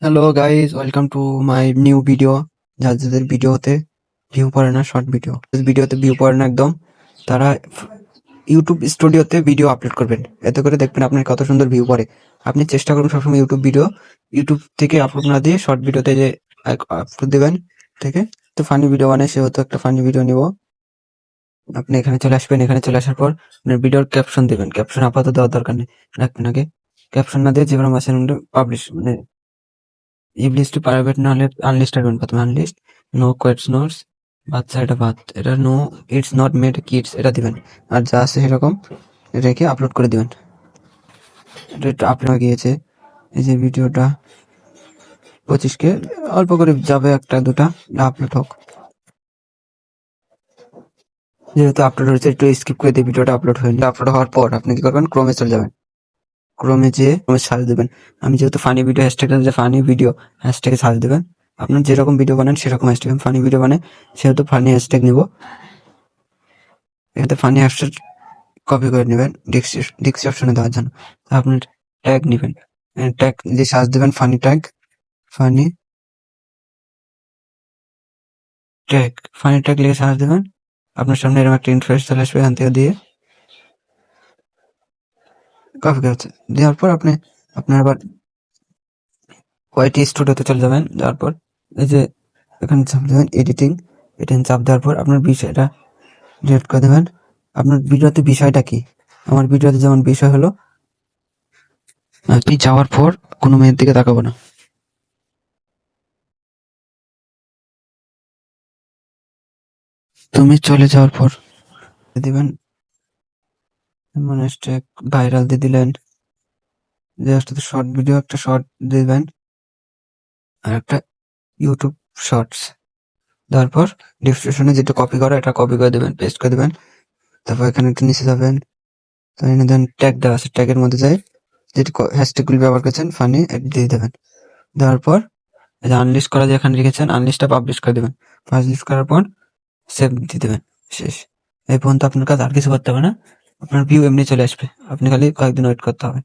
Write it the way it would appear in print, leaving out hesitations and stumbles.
Hello guys, welcome to my new video. যাদের ভিডিওতে view পড়ে না, শর্ট ভিডিওতে ভিউ পড়ে না একদম, তারা ইউটিউব স্টুডিওতে ভিডিও আপলোড করবেন। এতে করে দেখবেন আপনার কত সুন্দর ভিউ পড়ে। আপনি চেষ্টা করুন সবসময় ইউটিউব থেকে আপলোড না দিয়ে শর্ট ভিডিওতে যে আপলোড দেবেন থেকে। তো ফানি ভিডিও বানায়, সেহেতু একটা ফানি ভিডিও নিব। আপনি এখানে চলে আসবেন, এখানে চলে আসার পর আপনার ভিডিওর ক্যাপশন দেবেন। ক্যাপশন আপাতত দেওয়ার দরকার নেই, রাখবেন আগে। ক্যাপশন না দিয়ে যেভাবে আছে পাবলিশ মানে ইবলিশ টু প্রাইভেট না হলে আনলিস্ট রাখবেন। প্রথমে আনলিস্ট, নো কোয়েটস নোটস, বাচ্চা এটা বাদ, এটা no it's not made kids এটা দিবেন। আর যা আছে সেরকম রেখে আপলোড করে দিবেন। এটা আপলোড হয়ে গিয়েছে। এই যে ভিডিওটা 25K, অল্প করে যাবে, একটা দুটা আপলোড হোক। যেহেতু আপলোড হয়েছে একটু স্কিপ করে দিয়ে ভিডিওটা আপলোড হয়নি। আপলোড হওয়ার পর আপনি কি করবেন, ক্রোমে চলে যাবেন। ক্রোমে যেয়ে ক্রোমে সার্চ দেবেন। আমি যেহেতু ফানি ভিডিও হ্যাশট্যাগটা যে ফানি ভিডিও হ্যাশট্যাগে সার্চ দেবেন। আপনার যেরকম ভিডিও বানান সেরকম হ্যাশট্যাগ, ফানি ভিডিও বানায় সেহেতু ফানি হ্যাশট্যাগ নিব। এখানে ফানি হ্যাশট্যাগ কপি করে নেবেন ডিসক্রিপশনে দেওয়ার জন্য। আপনার ট্যাগ নেবেন, ট্যাগ দিয়ে সার্চ দেবেন funny tag, funny funny tag লিখে সার্চ দেবেন। আপনার সামনে এরকম একটা ইন্টারফেস চলে আসবে। এখান থেকে দিয়ে কপি করতে দেওয়ার পর আপনার আবার ওয়াইটি স্টুডিওতে চলে যাবেন। যাওয়ার পর এই যে এখানে চাপ দেবেন এডিটিং, চাপ দেওয়ার পর আপনার বিষয়টা ডিলিট করে দেবেন। আপনার ভিডিওতে বিষয়টা কি? আমার ভিডিওতে যেমন বিষয় হলো, আপনি যাওয়ার পর কোনো মেয়ের দিকে তাকাবো না। তুমি চলে যাওয়ার পর দিবেন মানে ভাইরাল দিয়ে দিলেন। জাস্ট শর্ট ভিডিও একটা শর্ট দিবেন, আর একটা ইউটিউব শর্টস দেওয়ার পর ডিসক্রিপশনে যেটা কপি করা এটা কপি করে দেবেন, পেস্ট করে দেবেন। তারপর এখানে একটু নিচে যাবেন, তো এখানে দেন ট্যাগ দেওয়া আছে, ট্যাগের মধ্যে যাই যেটি হ্যাশট্যাগুলি ব্যবহার করছেন ফানি দিয়ে দেবেন। দেওয়ার পর আনলিস্ট করা যে এখানে লিখেছেন আনলিস্টটা পাবলিশ করে দেবেন। পাবলিশ করার পর সেভ দিয়ে দেবেন। শেষ। এই পর্যন্ত আপনার কাছে আর কিছু করতে হবে না, আপনার ভিউ এমনি চলে আসবে। আপনি খালি কয়েকদিন ওয়েট করতে হবে।